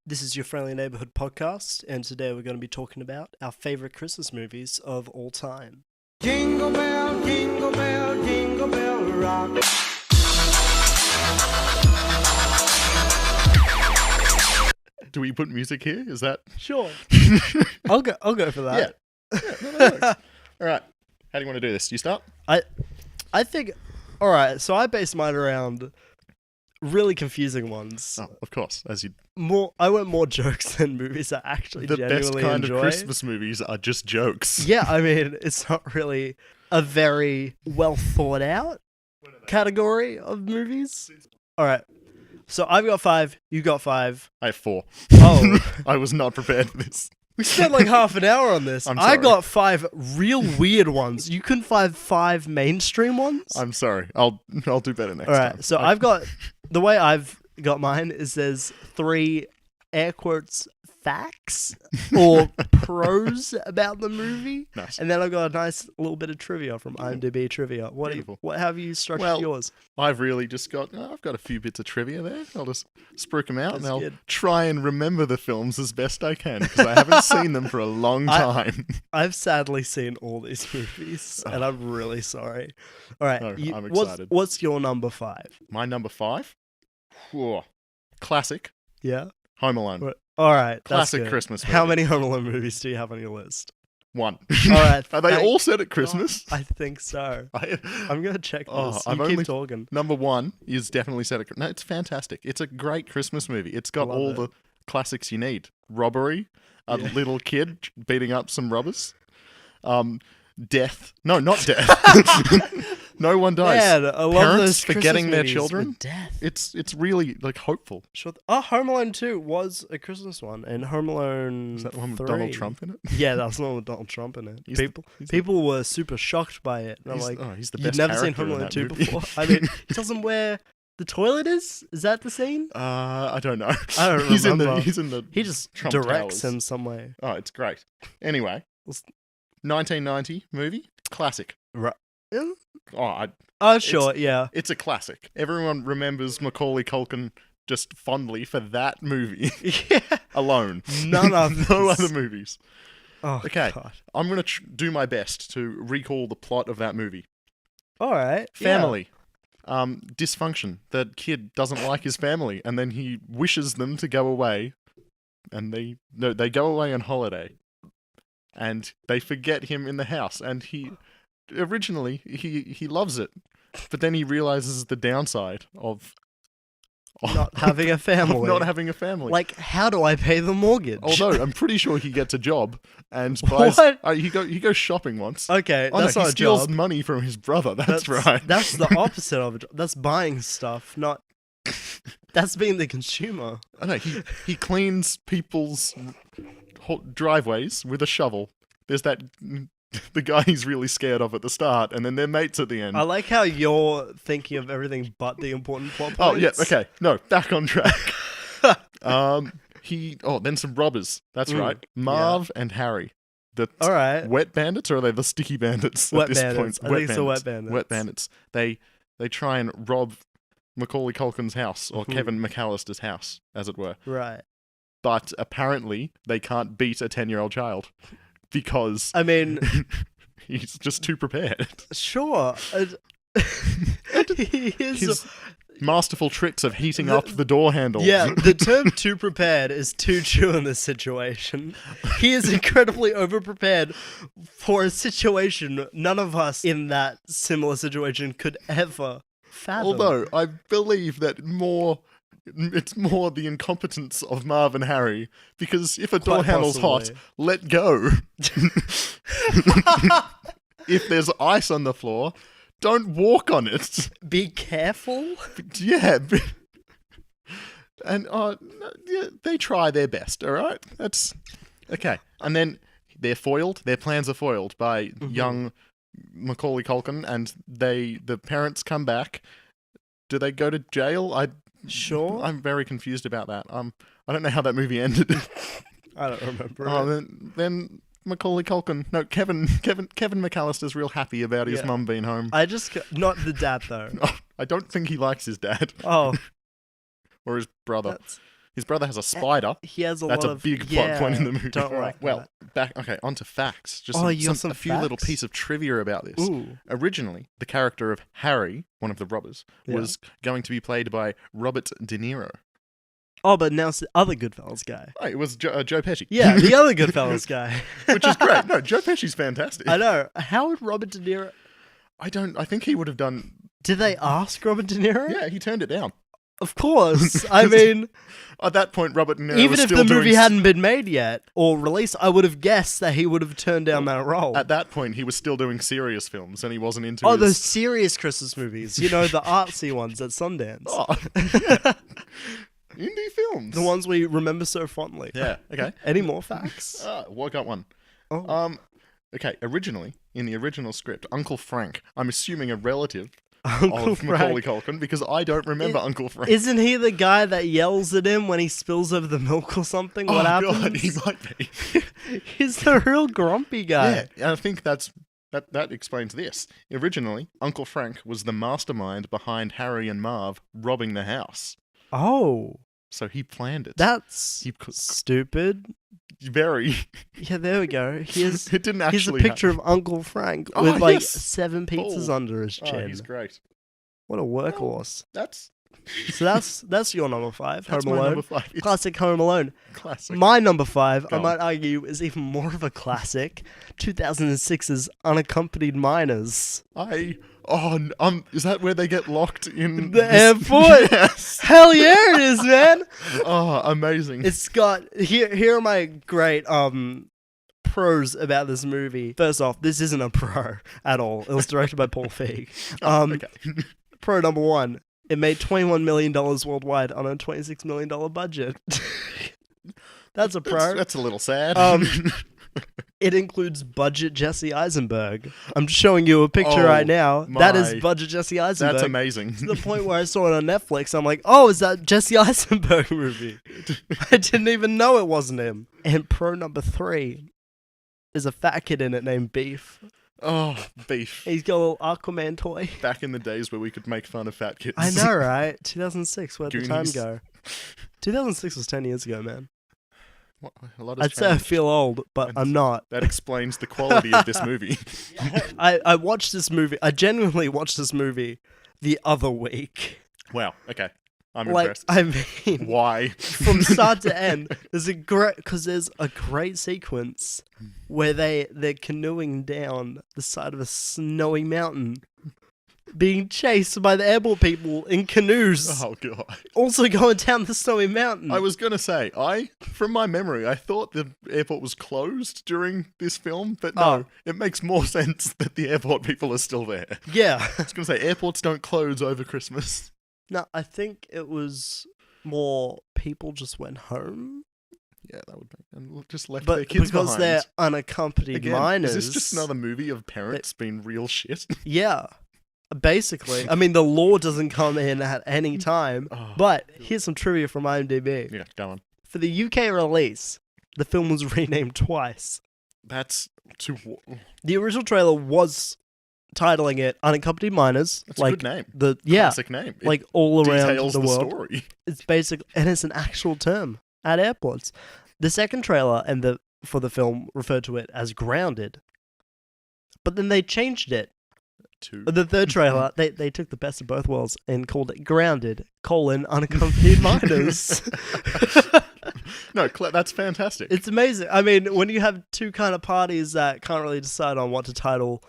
This is your friendly neighborhood podcast, and today we're going to be talking about our favorite Christmas movies of all time. Jingle bell, jingle bell, jingle bell rock. Do we put music here? Is that Sure. I'll go for that. Yeah, that works. All right. How do you want to do this? Do you start? I think. All right. So I based mine around really confusing ones. Oh, of course. As you, I went more jokes than movies I actually the genuinely best kind enjoy. of Christmas movies are just jokes. Yeah, I mean, it's not really a very well thought out category of movies. All right. So I've got 5. You got 5. I have 4. Oh. I was not prepared for this. We spent like half an hour on this. I'm I sorry. got 5 real weird ones. You couldn't find 5 mainstream ones? I'm sorry. I'll do better next All right. time. So I've got, the way I've got mine is there's 3 air quotes facts or pros about the movie. Nice. And then I've got a nice little bit of trivia from IMDb trivia. Beautiful. What have you structured Well, yours? I've really just got, I've got a few bits of trivia there. I'll just spruik them out That's and I'll good. try and remember the films as best I can because I haven't seen them for a long time. I've sadly seen all these movies, and I'm really sorry. All right, No, I'm what's- excited. What's your number 5? My number 5? Whoa. Classic. Yeah. Home Alone. What? All right. That's Classic good. Christmas How movie. many Home Alone movies do you have on your list? 1. All right. Are they thank all set at Christmas? God. I think so. I'm gonna check this. Oh, You I've keep only- talking. Number 1 is definitely set at No, it's fantastic. It's a great Christmas movie. It's got Love all it. the classics you need. Robbery, a Yeah. little kid beating up some robbers. Death. No, not death. No one dies. Man, I love Parents those forgetting Christmas their movies children. with death. It's really like hopeful. Sure. Oh, Home Alone 2 was a Christmas one, and Home Alone Is that the one with 3. Donald Trump in it? Yeah, that was the one with Donald Trump in it. He's the- People were super shocked by it. And I'm He's- like, oh, he's the you've best never seen character Home in Alone that 2 movie. before? I mean, he tells him where the toilet is? Is that the scene? I don't know. I don't he's remember. He's in the He just Trump directs Towers. him some way. Oh, it's great. Anyway, Let's- 1990 movie, classic. Right. Oh, Oh, sure, yeah. it's a classic. Everyone remembers Macaulay Culkin just fondly for that movie Yeah. alone. None of no this. other movies. Oh, Okay. God. I'm gonna do my best to recall the plot of that movie. All right. Family. Dysfunction. The kid doesn't like his family, and then he wishes them to go away, and they go away on holiday, and they forget him in the house, and he originally he loves it, but then he realizes the downside of Not having a family. of not having a family. Like, how do I pay the mortgage? Although I'm pretty sure he gets a job and buys. What? He goes shopping once. Okay, Oh, no, that's he not a steals job. money from his brother. That's right. That's the opposite of a job. That's buying stuff, not... That's being the consumer. I know he cleans people's driveways with a shovel. There's the guy he's really scared of at the start, and then they're mates at the end. I like how you're thinking of everything but the important plot Oh points. yeah, okay. No, back on track. Then some robbers. That's Mm, right. Marv and Harry. The All right. wet bandits, or are they the sticky bandits Wet at this bandits. point? I think it's the wet bandits. Wet bandits. They try and rob Macaulay Culkin's house, or Mhm. Kevin McAllister's house, as it were. Right. But apparently they can't beat a 10-year-old child because I mean, he's just too prepared. sure. He is... His masterful tricks of heating up the door handle. Yeah, the term too prepared is too true in this situation. He is incredibly overprepared for a situation none of us in that similar situation could ever fathom. Although I believe that it's more the incompetence of Marv and Harry, because if a door Quite handle's hot, possibly. let go. If there's ice on the floor, don't walk on it. Be careful. Yeah. And yeah, they try their best, all right? That's okay. And then they're foiled. Their plans are foiled by young Macaulay Culkin, and the parents come back. Do they go to jail? Sure. I'm very confused about that. I don't know how that movie ended. I don't remember. Oh, it. then Macaulay Culkin. No, Kevin McAllister's real happy about his Yeah. mum being home. Not the dad though. Oh, I don't think he likes his dad Oh, or his brother. that's His brother has a spider. He has a That's lot a of big plot point in the movie. Don't Right, like well, that. on to facts. Just Oh, you got some a few little facts? piece of trivia about this. Ooh. Originally, the character of Harry, one of the robbers, Yeah. was going to be played by Robert De Niro. Oh, but now it's the other Goodfellas guy. Oh, it was Joe Pesci. Yeah, the other Goodfellas guy. Which is great. No, Joe Pesci's fantastic. I know. How would Robert De Niro... I think he would have done... Did they ask Robert De Niro? Yeah, he turned it down. Of course. I mean, At that point, Robert De Niro even was if still the doing... movie hadn't been made yet or released, I would have guessed that he would have turned down that role. At that point, he was still doing serious films, and he wasn't into Oh, his... those serious Christmas movies. You know, the artsy ones at Sundance. Oh. Yeah. Indie films. The ones we remember so fondly. Yeah, okay. Any more facts? Well, I got one. Oh. Okay, originally, in the original script, Uncle Frank, I'm assuming a relative Uncle of Macaulay Frank. Culkin, because I don't remember Uncle Frank. Isn't he the guy that yells at him when he spills over the milk or something? What happens? God, he might be. He's the real grumpy guy. Yeah, I think that explains this. Originally, Uncle Frank was the mastermind behind Harry and Marv robbing the house. Oh, So he planned it. that's He could- stupid. Very. Yeah, there we go. Here's It didn't actually here's a picture of Uncle Frank Oh, with like yes. 7 pizzas Oh. under his chin. He's great. What a workhorse. That's So that's your number 5, that's Home my Alone. number 5. It's Classic Home Alone. classic. My number 5, Go I on. might argue, is even more of a classic. 2006's Unaccompanied Minors. Is that where they get locked in The airport. Yes. Hell yeah, it is, man. Oh, amazing. It's got here are my great pros about this movie. First off, this isn't a pro at all. It was directed by Paul Feig. Okay. Pro number 1, it made $21 million worldwide on a $26 million budget. That's a pro. That's a little sad. It includes budget Jesse Eisenberg. I'm showing you a picture Oh, right now. That is my. budget Jesse Eisenberg. That's amazing. To the point where I saw it on Netflix, I'm like, oh, is that Jesse Eisenberg movie? I didn't even know it wasn't him. And pro number 3 is a fat kid in it named Beef. Oh, beef. He's got a little Aquaman toy. Back in the days where we could make fun of fat kids. I know, right? 2006, where'd the time Goonies. go? 2006 was 10 years ago, man. A lot has I'd say I changed. feel old, but I'm not. That explains the quality of this movie. I watched this movie. I genuinely watched this movie the other week. Wow. Okay. I'm Like, impressed. I mean, Why? from start to end, there's a great sequence where they're canoeing down the side of a snowy mountain, being chased by the airport people in canoes, Oh god. also going down the snowy mountain. I was gonna say, from my memory, I thought the airport was closed during this film, but no, Oh. it makes more sense that the airport people are still there. Yeah. I was gonna say, airports don't close over Christmas. No, I think it was more people just went home. Yeah, that would make, and just left But their kids because behind. they're unaccompanied Again, minors. is this just another movie of parents being real shit? Yeah. Basically. I mean, the law doesn't come in at any time. Oh, But here's some trivia from IMDb. yeah, go on. For the UK release, the film was renamed twice. That's too. The original trailer was titling it Unaccompanied Minors. That's like a good name. Yeah. Classic name. It Like all around details the world. story. It's basic, and it's an actual term at airports. The second trailer for the film referred to it as Grounded, but then they changed it. The third trailer, they took the best of both worlds and called it Grounded: Unaccompanied Minors. No, that's fantastic. It's amazing. I mean, when you have two kind of parties that can't really decide on what to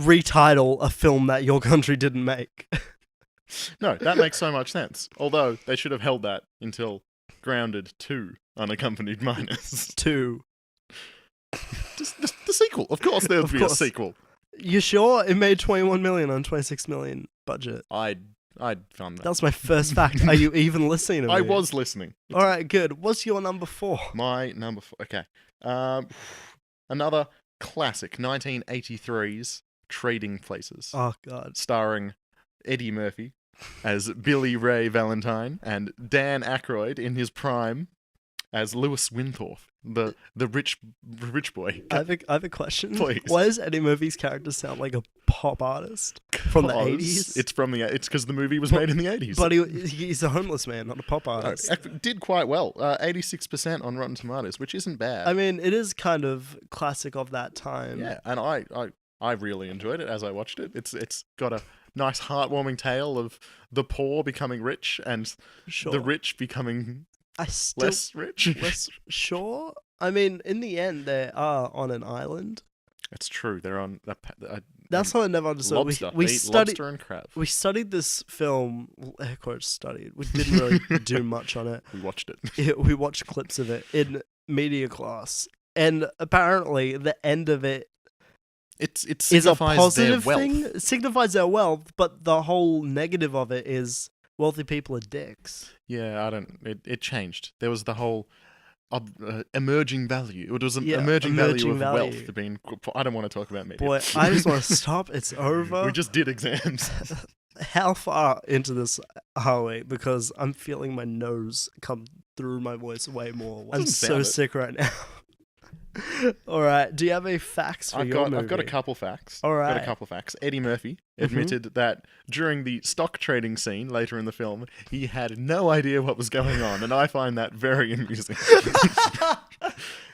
retitle a film that your country didn't make. No, that makes so much sense. Although they should have held that until Grounded 2 Unaccompanied Minors. 2. Just the sequel. Of course there would Of be course. a sequel. You sure it made 21 million on 26 million budget? I'd found that. That was my first fact. Are you even listening to me? I was listening. All right, good. What's your number 4? My number 4. Okay. Another classic 1983's Trading Places. Oh God. Starring Eddie Murphy as Billy Ray Valentine and Dan Aykroyd in his prime as Lewis Winthorpe, the rich boy. I have a question. Please. Why does Eddie Murphy's character sound like a pop artist from the 80s? It's because the movie was made in the 80s. But he's a homeless man, not a pop artist. It did quite well. 86% on Rotten Tomatoes, which isn't bad. I mean, it is kind of classic of that time. Yeah, and I really enjoyed it as I watched it. It's got a nice heartwarming tale of the poor becoming rich and Sure. the rich becoming I still less rich. less sure. I mean, in the end, they are on an island. It's true. They're on That's what I never understood. lobster. We They eat studied lobster and crab. we studied this film. Air quotes studied. We didn't really do much on it. We watched it. We watched clips of it in media class, and apparently the end of it It is a signifies positive their wealth. thing. It signifies their wealth, but the whole negative of it is wealthy people are dicks. Yeah, I don't. It changed. There was the whole emerging value. It was an Yeah, emerging value emerging of value. wealth being. I don't want to talk about media. Boy, I just want to stop. It's over. We just did exams. How far into this are we? Because I'm feeling my nose come through my voice way more. I'm Doesn't so sound it. sick right now. All right. Do you have any facts for your movie? I've got a couple facts. All right. Got a couple facts. Eddie Murphy admitted that during the stock trading scene later in the film, he had no idea what was going on, and I find that very amusing.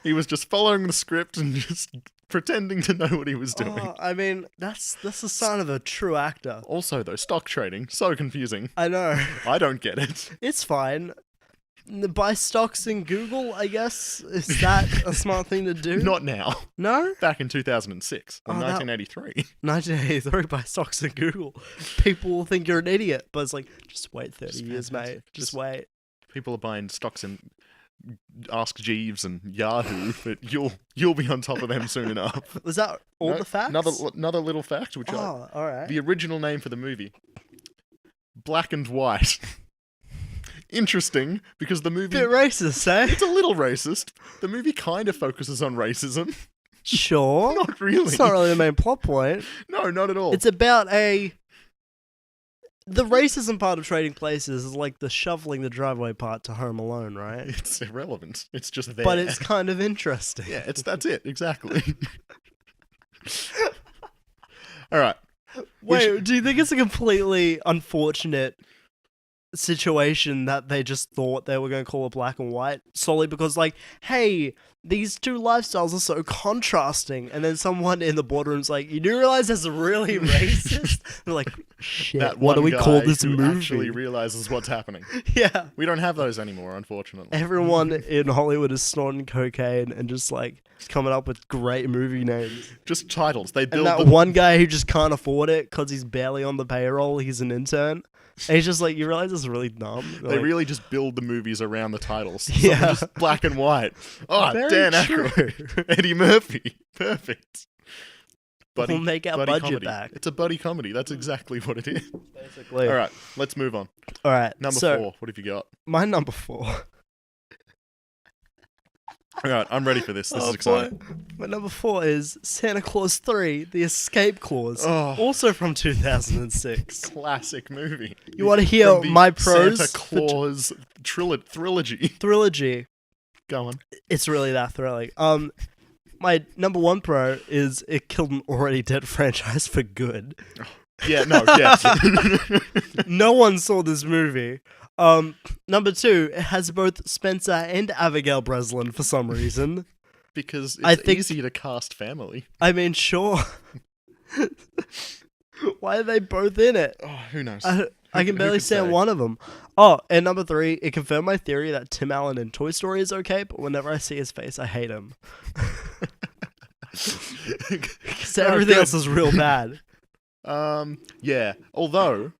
He was just following the script and just pretending to know what he was doing. Oh, I mean, that's a sign of a true actor. Also, though, stock trading, so confusing. I know. I don't get it. It's fine. Buy stocks in Google, I guess. Is that a smart thing to do? Not now. No? Back in 2006, in Oh, that- 1983. 1983, buy stocks in Google. People will think you're an idiot, but it's like, just wait 30 It's years, mate. fantastic. Just Just- wait. People are buying stocks in Ask Jeeves and Yahoo, but you'll be on top of them soon enough. Was that all No, the facts? Another little fact, which Oh, all right. the original name for the movie, Black and White. Interesting, because the movie Bit racist, eh? it's a little racist. The movie kind of focuses on racism. Sure. Not really. It's not really the main plot point. No, not at all. It's about the racism part of Trading Places is like the shoveling the driveway part to Home Alone, right? It's irrelevant. It's just there. But it's kind of interesting. yeah, that's it exactly. All right. Wait, do you think it's a completely unfortunate situation that they just thought they were going to call it Black and White solely because, like, hey, these two lifestyles are so contrasting, and then someone in the boardroom's like, you do realize that's really racist? They're like, shit, That what do one we call guy this who movie? actually realizes what's happening. Yeah. We don't have those anymore, unfortunately. Everyone in Hollywood is snorting cocaine and just like coming up with great movie names. Just titles. They And build that them. one guy who just can't afford it because he's barely on the payroll, he's an intern. And he's just like, you realize it's really dumb? They Like, really just build the movies around the titles. Yeah. Some are just black and white. Oh, Very Dan true. Aykroyd. Eddie Murphy. Perfect. We'll make our buddy budget comedy. back. It's a buddy comedy. That's exactly what it is. basically. All right, let's move on. All right. Number so, 4. What have you got? My number 4. All right, I'm ready for this. This Oh, is exciting. boy. My number 4 is Santa Claus 3, The Escape Clause. Oh. Also from 2006. Classic movie. You want to hear From the my pros? Santa Claus trilogy. Trilogy. Go on. It's really that thrilling. My number 1 pro is it killed an already dead franchise for good. Yeah, no, yes. No one saw this movie. Number 2, it has both Spencer and Abigail Breslin for some reason. Because it's I think- easy to cast family. I mean, sure. Why are they both in it? Oh, who knows? I can who barely could stand say? one of them. Oh, and number 3, it confirmed my theory that Tim Allen in Toy Story is okay, but whenever I see his face, I hate him. Because everything else is real bad. Yeah. Although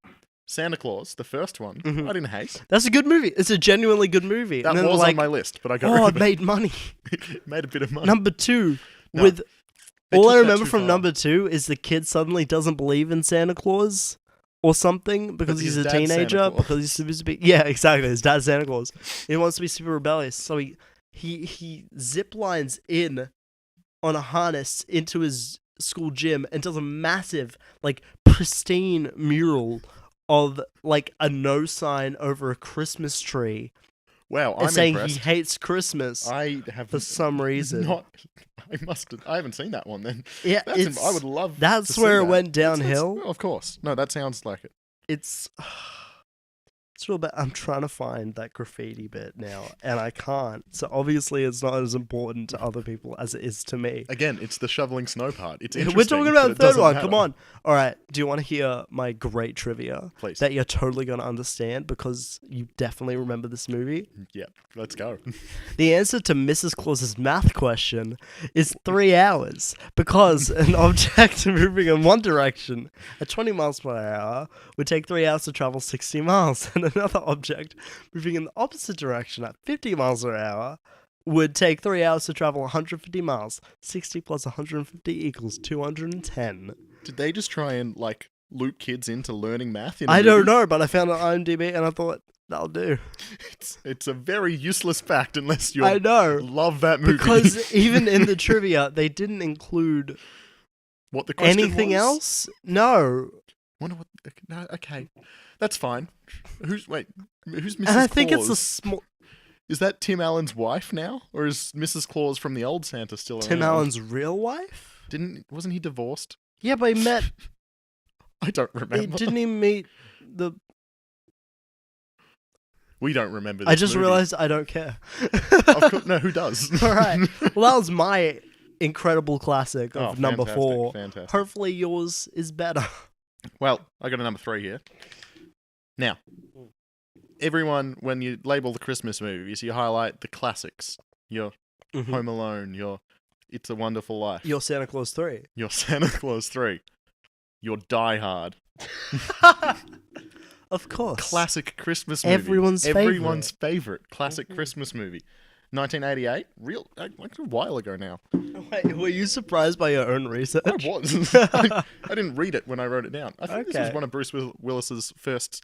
Santa Claus, the first one, Mhm. I didn't hate. That's a good movie. It's a genuinely good movie. That And then was like, on my list, but I got oh, rid it of it. made money. It made a bit of money. Number 2, No, with they all took I that remember too from far. number 2 is the kid suddenly doesn't believe in Santa Claus or something because his he's a dad's Santa teenager. Claus. Because he's supposed to be exactly. His dad's Santa Claus. He wants to be super rebellious, so he zip lines in on a harness into his school gym and does a massive, like, pristine mural of like a no sign over a Christmas tree Wow, I'm It's saying impressed. he hates Christmas I have for some reason. not. I haven't seen that one then. Yeah, I would love. that's to see where it that. went That's- downhill. of course. No, that sounds like it. It's real bad. I'm trying to find that graffiti bit now, and I can't. So obviously, it's not as important to other people as it is to me. Again, it's the shoveling snow part. It's We're interesting. talking about but the it third doesn't one. matter. Come on. All right. Do you want to hear my great trivia Please. that you're totally gonna understand because you definitely remember this movie? Yeah, let's go. The answer to Mrs. Claus's math question is 3 hours because an object moving in one direction at 20 miles per hour would take 3 hours to travel 60 miles, and another object moving in the opposite direction at 50 miles per hour would take 3 hours to travel 150 miles. 60 plus 150 equals 210. Did they just try and loop kids into learning math? In a I don't movie? know, but I found it on IMDb and I thought, that'll do. It's a very useless fact unless you I know. love that movie. Because even in the trivia, they didn't include what the question anything was? else? No. Wonder what? No, okay, that's fine. Who's Mrs. And I think it's a Claus? small. Is that Tim Allen's wife now, or is Mrs. Claus from the old Santa still around? Tim Allen's real wife? Wasn't he divorced? Yeah, but he met. I don't remember. Didn't he meet the. We don't remember. This I just movie. realized I don't care. Of course, no, who does? All right. Well, that was my incredible classic of Oh, number fantastic, 4. fantastic. Hopefully yours is better. Well, I got a number 3 here. Now, everyone, when you label the Christmas movies, you highlight the classics. Your Mhm. Home Alone, your It's a Wonderful Life, Your Santa Claus 3. your Santa Claus 3, your Die Hard. Of course. Classic Christmas movie. Everyone's Everyone's favorite classic Mhm. Christmas movie. 1988, like a while ago now. Wait, were you surprised by your own research? I was. I didn't read it when I wrote it down. I think this was Okay. one of Bruce Willis's first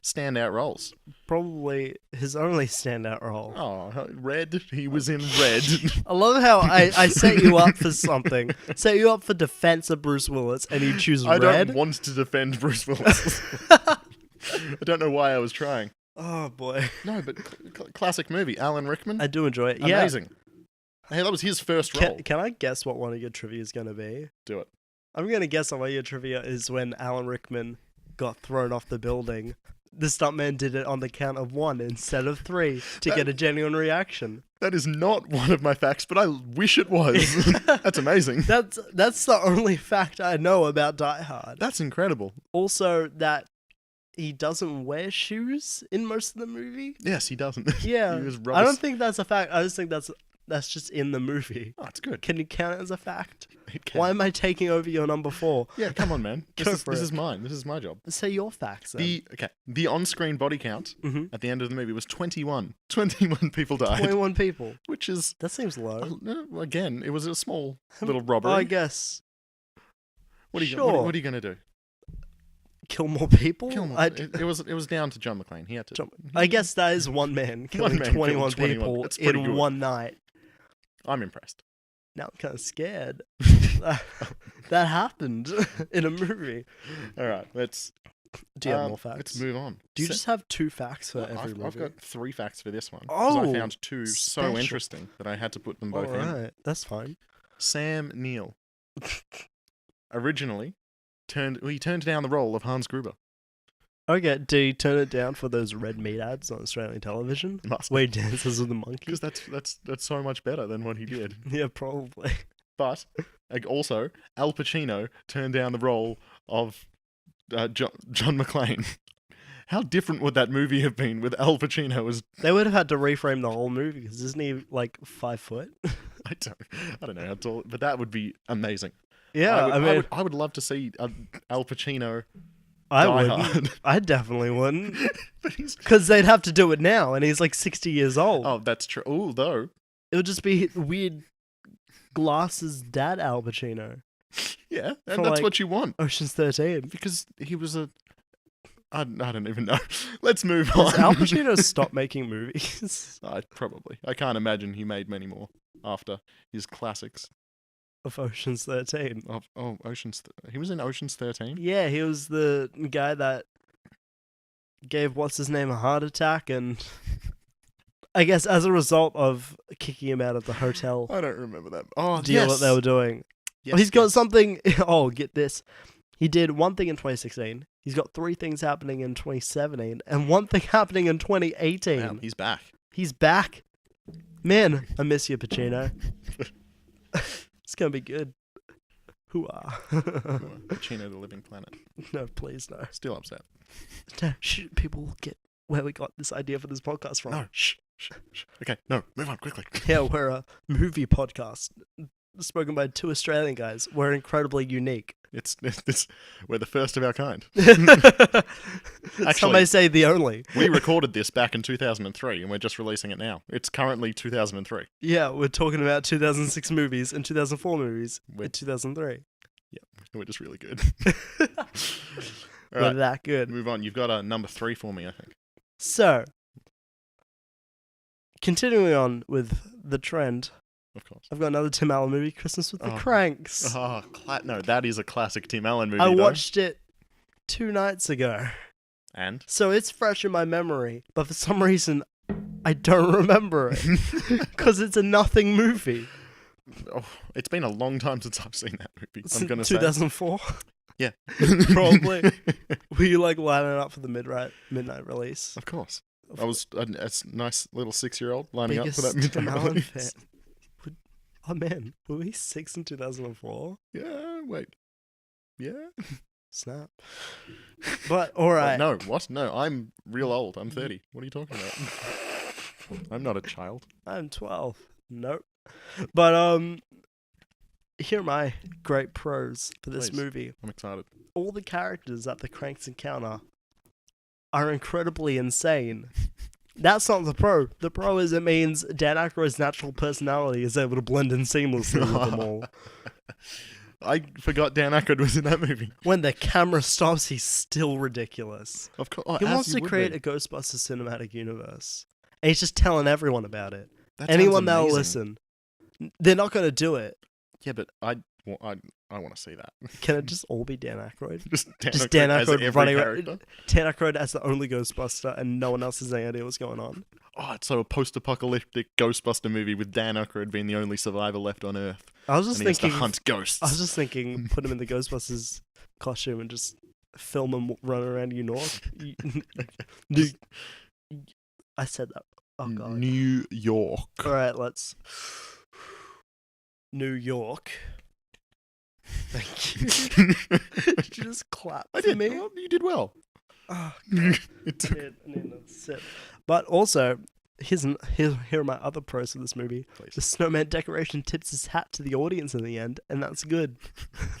standout roles. Probably his only standout role. Oh, Red. He was in Red. I love how I set you up for something. Set you up for defense of Bruce Willis, and you choose I Red. don't want to defend Bruce Willis. I don't know why I was trying. Oh boy, No, but classic movie. Alan Rickman. I do enjoy it. Yeah. Amazing. Hey, that was his first role. Can I guess what one of your trivia is going to be? Do it. I'm going to guess that one of your trivia is when Alan Rickman got thrown off the building. The stuntman did it on the count of 1 instead of 3 to get a genuine reaction. That is not one of my facts, but I wish it was. That's amazing. That's the only fact I know about Die Hard. That's incredible. Also, that he doesn't wear shoes in most of the movie. Yes, he doesn't. Yeah, He was I don't think that's a fact. I just think that's just in the movie. Oh, it's good. Can you count it as a fact? It can. Why am I taking over your number 4? Yeah, come on, man. Go This for is it. mine. This is my job. Say your facts then. The on-screen body count Mhm. at the end of the movie was 21. 21 people died, 21 people. which is That seems low. again, it was a small little Oh, robbery. I guess. What are you Sure. what are you going to do? Kill more people? Kill more. It was down to John McClane. He had to. I guess that is one man killing man 21 killing 21. people That's pretty in good. one night. I'm impressed. Now I'm kind of scared. That happened in a movie. All right, let's. Do you have more facts? Let's move on. Do you Se- just have 2 facts for every I've movie? got 3 facts for this one. 'cause Oh, I found 2 so special. interesting that I had to put them both in. Alright, that's fine. Sam Neill originally turned down the role of Hans Gruber. Okay, do you turn it down for those red meat ads on Australian television? Must Where he dances with the monkey? because that's so much better than what he did. Yeah, probably. But also, Al Pacino turned down the role of John McClane. How different would that movie have been with Al Pacino as They would have had to reframe the whole movie because isn't he like 5 foot? I don't know how tall, but that would be amazing. Yeah, I would love to see Al Pacino I Die wouldn't. Hard. I definitely wouldn't. But he's Because they'd have to do it now, and he's like 60 years old. oh, that's true. Oh, though, It would just be weird glasses dad Al Pacino. yeah, and For, that's like- what you want Ocean's 13. because he was a. I don't even know. Let's move Does on. Al Pacino stop making movies Probably. I can't imagine he made many more after his classics of Ocean's 13? of he was in Ocean's 13. Yeah, he was the guy that gave what's his name a heart attack, and I guess as a result of kicking him out of the hotel I don't remember that. Oh, deal yes. that they were doing. Yes, He's got yes. something. Oh, get this. He did one thing in 2016. He's got 3 things happening in 2017 and 1 thing happening in 2018. Wow, he's back. He's back. Man, I miss you, Pacino. It's going to be good. Hooah. Pacino, the Living Planet. No, please, no. Still upset. No, people will get where we got this idea for this podcast from. No, shh. Okay, no, move on quickly. Yeah, we're a movie podcast spoken by 2 Australian guys. We're incredibly unique. We're the first of our kind. Some may say the only. We recorded this back in 2003, and we're just releasing it now. It's currently 2003. Yeah, we're talking about 2006 movies and 2004 movies We're- in 2003. We're just really good. We're All right, that good. move on. You've got a number 3 for me, I think. So, continuing on with the trend, Of course. I've got another Tim Allen movie, Christmas with the Oh. Cranks. Oh, no, that is a classic Tim Allen movie. I though. watched it 2 nights ago. And? So it's fresh in my memory, but for some reason, I don't remember it. Because it's a nothing movie. Oh, it's been a long time since I've seen that movie. I'm going to say. 2004? Yeah. Probably. Were you like lining up for the midnight release? Of course. I was a nice little 6-year-old lining up for that Biggest Tim midnight Allen release. fan. Oh man, were we 6 in 2004? Yeah, wait. Yeah? Snap. But alright. No, what? No, I'm real old. I'm 30. What are you talking about? I'm not a child. I'm 12. Nope. But here are my great pros for this Please. movie. I'm excited. All the characters that the Cranks encounter are incredibly insane. That's not the pro. The pro is it means Dan Aykroyd's natural personality is able to blend in seamlessly with them all. I forgot Dan Aykroyd was in that movie. When the camera stops, he's still ridiculous. Of course. He wants to create a Ghostbusters cinematic universe. And he's just telling everyone about it. Anyone that'll listen. They're not going to do it. Yeah, but I want to see that. Can it just all be Dan Aykroyd? Just Dan as Aykroyd every running character. around. Dan Aykroyd as the only Ghostbuster and no one else has any idea what's going on. Oh, it's so a post-apocalyptic Ghostbuster movie with Dan Aykroyd being the only survivor left on Earth. I was just And he has thinking. to hunt ghosts. I was just thinking, put him in the Ghostbusters costume and just film him running around New York. I said that. Oh god. New York. All right, let's. New York. Thank you. Did you just clap I for did. me? Well, you did well. Oh, It took- I need another sip. But also, here are my other pros of this movie. Please. The snowman decoration tips his hat to the audience in the end, and that's good.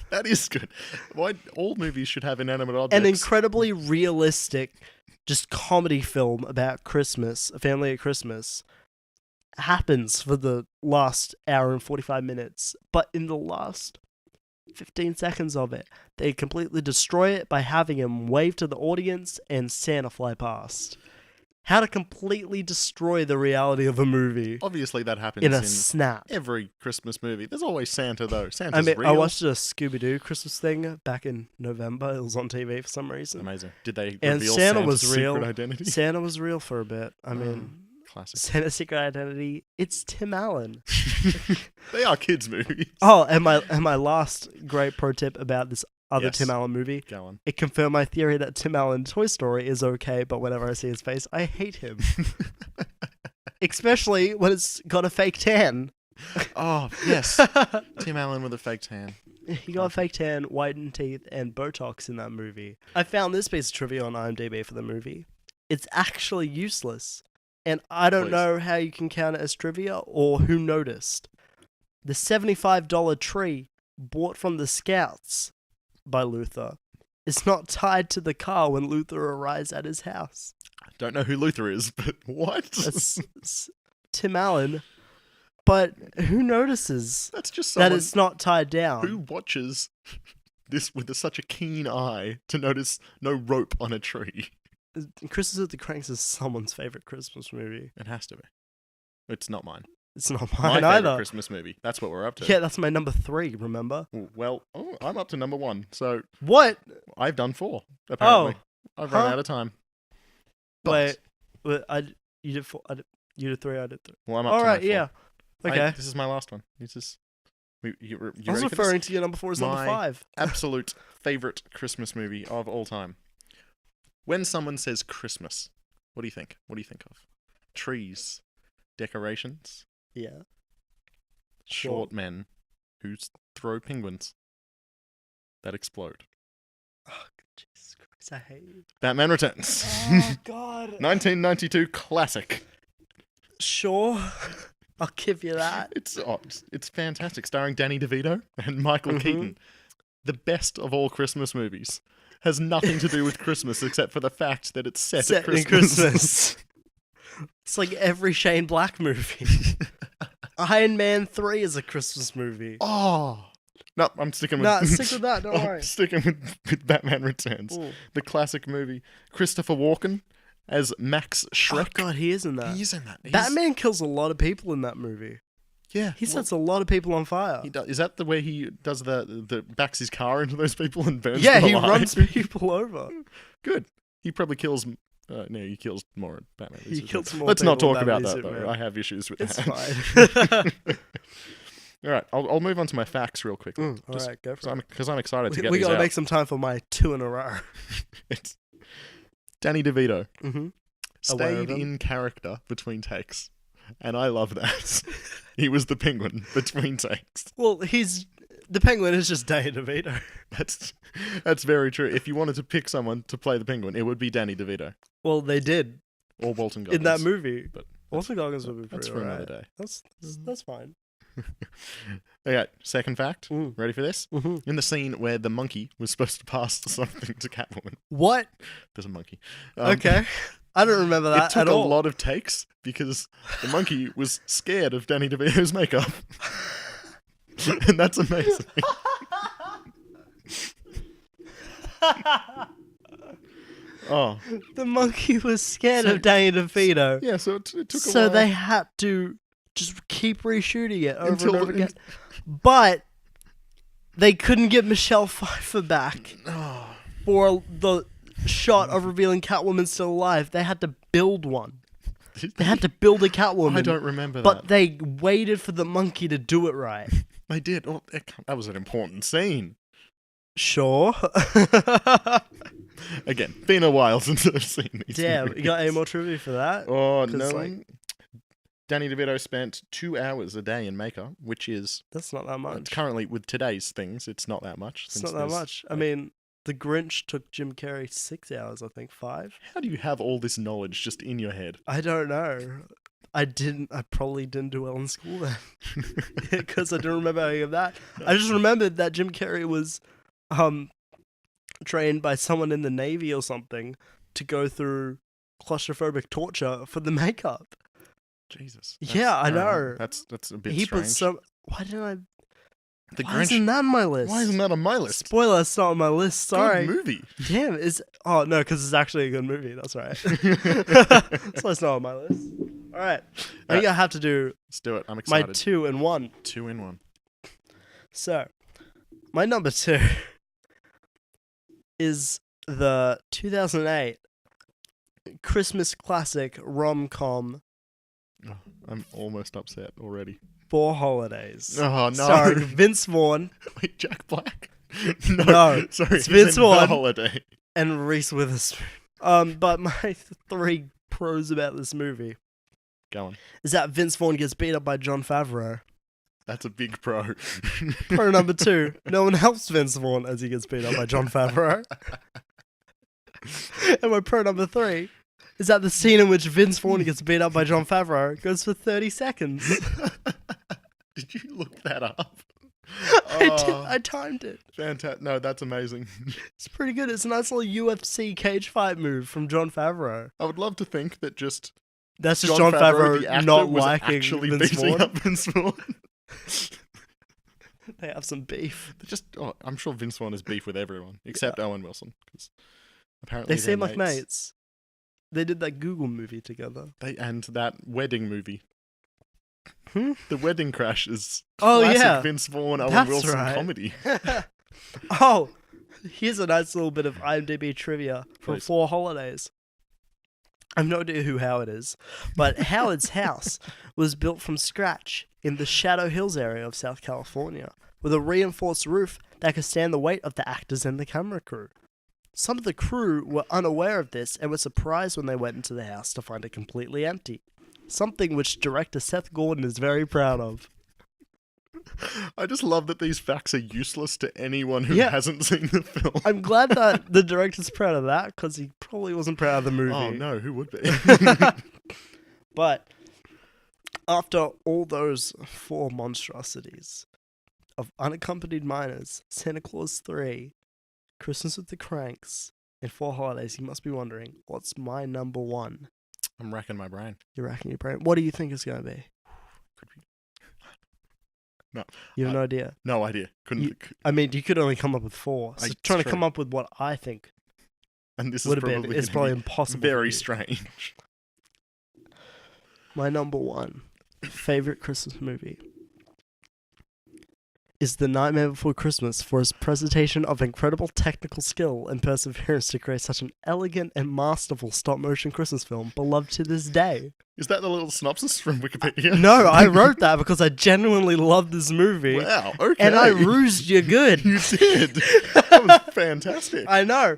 That is good. Why all movies should have inanimate objects? An incredibly realistic, just comedy film about Christmas, a family at Christmas, happens for the last hour and 45 minutes. But in the last 15 seconds of it, they completely destroy it by having him wave to the audience and Santa fly past. How to completely destroy the reality of a movie Obviously, that happens in a in snap. every Christmas movie. There's always Santa, though. Santa's I mean, real. I watched a Scooby-Doo Christmas thing back in November. It was on TV for some reason. Amazing. Did they And reveal Santa Santa's was real. secret identity? Santa was real for a bit. I mean, Classic. Santa's secret identity, it's Tim Allen. They are kids' movies. Oh, and my last great pro tip about this other Yes. Tim Allen movie, Go on. it confirmed my theory that Tim Allen Toy Story is okay, but whenever I see his face, I hate him. Especially when it's got a fake tan. Oh, yes. Tim Allen with a fake tan. He got a fake tan, whitened teeth, and Botox in that movie. I found this piece of trivia on IMDb for the movie. It's actually useless. And I don't Please. know how you can count it as trivia or who noticed. The $75 tree bought from the Scouts by Luther is not tied to the car when Luther arrives at his house. Don't know who Luther is, but what? It's Tim Allen, but who notices That's just that someone it's not tied down? who watches this with such a keen eye to notice no rope on a tree. Christmas with the Cranks is someone's favorite Christmas movie. It has to be. It's not mine. It's not My mine favorite either. Christmas movie. That's what we're up to. Yeah, that's my number 3, remember? Well, I'm up to number 1, so What? I've done 4. Apparently, I've run Huh? out of time. Wait, you did 4. You did 3, I did 3. Well, I'm up All to right, my 4. yeah. Okay. This is my last one. This is. You I was ready for this? referring to your number 4 as number My 5. Absolute favorite Christmas movie of all time. When someone says Christmas, what do you think? What do you think of? Trees, decorations, Yeah. short men who throw penguins that explode. Oh, Jesus Christ, I hate you. Batman Returns. Oh, God. 1992 classic. Sure. I'll give you that. It's fantastic, starring Danny DeVito and Michael Keaton. The best of all Christmas movies. Has nothing to do with Christmas except for the fact that it's set at in Christmas. Christmas. It's like every Shane Black movie. Iron Man 3 is a Christmas movie. Oh. No, I'm sticking with... Nah, stick with that, don't I'm worry. sticking with Batman Returns. Ooh. The classic movie. Christopher Walken as Max Oh, Schreck. God, he is in that. He's in that. Batman kills a lot of people in that movie. Yeah. He sets a lot of people on fire. He does, is that the way he does the backs his car into those people and burns Yeah, them he alive? runs people over. Good. He probably kills... no, he kills more in Batman. He kills more Let's not people talk in about Batman that, v though. Superman. I have issues with It's that. fine. All right, I'll move on to my facts real quickly. All right, go for it. Because I'm excited to get We these gotta out. make some time for my 2 in a row. It's Danny DeVito Mm-hmm. Aware of stayed him. in character between takes, and I love that. He was the penguin between takes. Well, the Penguin is just Danny DeVito. That's very true. If you wanted to pick someone to play the penguin, it would be Danny DeVito Well, they did or Walton Goggins. in that movie. But Walton Goggins would be pretty that's for another alright. day. That's fine. Okay, second fact. Mm. Ready for this? Mm-hmm. In the scene where the monkey was supposed to pass something to Catwoman, What? there's a monkey. Okay. I don't remember that It took at a all. lot of takes because the monkey was scared of Danny DeVito's makeup. And that's amazing. Oh. The monkey was scared of Danny DeVito. Yeah, so it took a So while. they had to just keep reshooting it over Until and over the- again. But they couldn't get Michelle Pfeiffer back Oh. for the shot of revealing Catwoman's still alive. They had to build one. They had to build a Catwoman. I don't remember But that. they waited for the monkey to do it right. They did. Oh, that was an important scene. Sure. Again, been a while since I've seen these Damn, movies. you got any more trivia for that? Oh, 'Cause, no. like- Danny DeVito spent 2 hours a day in makeup, which is That's not that much. currently, with today's things, it's not that much. It's since not that there's- much. I mean, The Grinch took Jim Carrey 6 hours, I think, 5. How do you have all this knowledge just in your head? I don't know. I probably didn't do well in school then. Because I don't remember any of that. I just remembered that Jim Carrey was trained by someone in the Navy or something to go through claustrophobic torture for the makeup. Jesus. Yeah, I know. That's a bit He strange. put some... Why didn't I... The Why isn't Grinch. that on my list? Why isn't that on my list? Spoiler, it's not on my list. Sorry. Good movie. Damn, oh no, because it's actually a good movie. That's right. So it's not on my list. All right, I think I have to do Let's do it. I'm my excited. 2 and 1. 2 in 1. So, my number 2 is the 2008 Christmas classic rom-com Oh, I'm almost upset already. 4 Holidays. Oh, no. Starring Vince Vaughn Wait, Jack Black? No, sorry. it's he's Vince in The Vaughn. Holiday. and Reese Witherspoon. But my 3 pros about this movie Go on. is that Vince Vaughn gets beat up by Jon Favreau. That's a big pro. Pro number 2, no one helps Vince Vaughn as he gets beat up by Jon Favreau. And my pro number 3 is that the scene in which Vince Vaughn gets beat up by Jon Favreau goes for 30 seconds. Did you look that up? I timed it. Fantastic. No, that's amazing. It's pretty good. It's a nice little UFC cage fight move from Jon Favreau. I would love to think that just That's just Jon Favreau, the actor, not was liking actually Vince beating Vaughn. up Vince Vaughn. They have some beef. I'm sure Vince Vaughn has beef with everyone except Owen Wilson, because apparently They they're seem like mates. They did that Google movie together. And that wedding movie. Hmm? The Wedding Crash is Oh, classic yeah. Vince Vaughn, Owen That's Wilson right. comedy. Oh, here's a nice little bit of IMDb trivia for Please. 4 Holidays. I have no idea who Howard is, but Howard's house was built from scratch in the Shadow Hills area of South California, with a reinforced roof that could stand the weight of the actors and the camera crew. Some of the crew were unaware of this and were surprised when they went into the house to find it completely empty, something which director Seth Gordon is very proud of. I just love that these facts are useless to anyone who Yeah. hasn't seen the film. I'm glad that the director's proud of that, because he probably wasn't proud of the movie. Oh no, who would be? But after all those 4 monstrosities of Unaccompanied Minors, Santa Claus 3, Christmas with the Cranks, and 4 Holidays, you must be wondering, what's my number 1? I'm racking my brain. You're racking your brain. What do you think it's going to be? Could be. No. You have no idea. No idea. Couldn't. I mean, you could only come up with 4. So It's trying to true. come up with what I think And this is would have probably been is gonna probably be impossible. very for you. strange. My number 1 favorite Christmas movie is The Nightmare Before Christmas for its presentation of incredible technical skill and perseverance to create such an elegant and masterful stop-motion Christmas film beloved to this day. Is that the little synopsis from Wikipedia? No, I wrote that because I genuinely love this movie. Wow. Okay. And I rused you good. You did. That was fantastic. I know.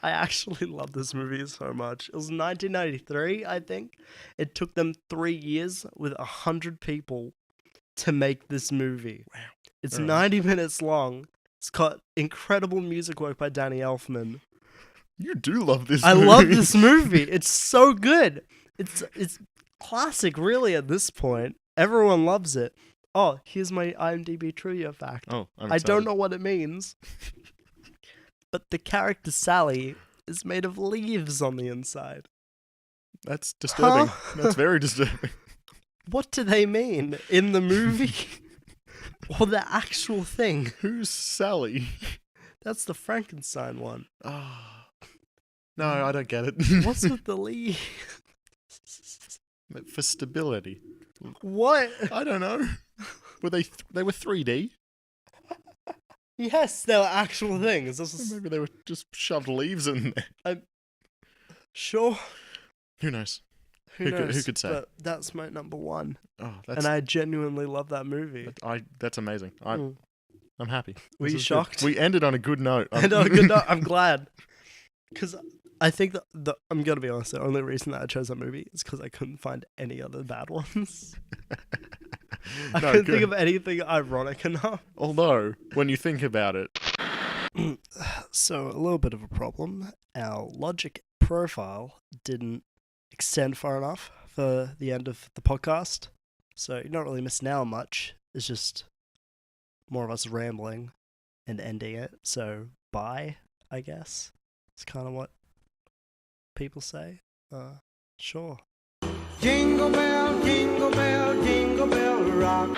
I actually love this movie so much. It was 1993, I think. It took them 3 years with 100 people to make this movie. Wow. It's All right. 90 minutes long. It's got incredible music work by Danny Elfman. You do love this I movie. love this movie. It's so good. It's classic, really, at this point. Everyone loves it. Oh, here's my IMDb trivia fact. Oh, I'm I don't excited. know what it means. But the character Sally is made of leaves on the inside. That's disturbing. Huh? That's very disturbing. What do they mean? In the movie? Or the actual thing? Who's Sally? That's the Frankenstein one. Ah. No, I don't get it. What's with the leaves? For stability. What? I don't know. Were they were 3D? Yes, they were actual things. This Or is, maybe they were just shoved leaves in there. sure. Who knows? Who Who knows? could say? But that's my number 1. Oh, And I genuinely love that movie. that's amazing. I'm happy. Were This you is good. shocked? We ended on a good note. And on a good note, I'm glad. Because I think that I'm going to be honest, the only reason that I chose that movie is because I couldn't find any other bad ones. I No, couldn't good. think of anything ironic enough. Although, when you think about it, So, a little bit of a problem. Our logic profile didn't extend far enough for the end of the podcast. So, you're not really missing out on much. It's just more of us rambling and ending it. So, bye, I guess. It's kind of what people say. Sure. Jingle bell, jingle bell, jingle bell rock.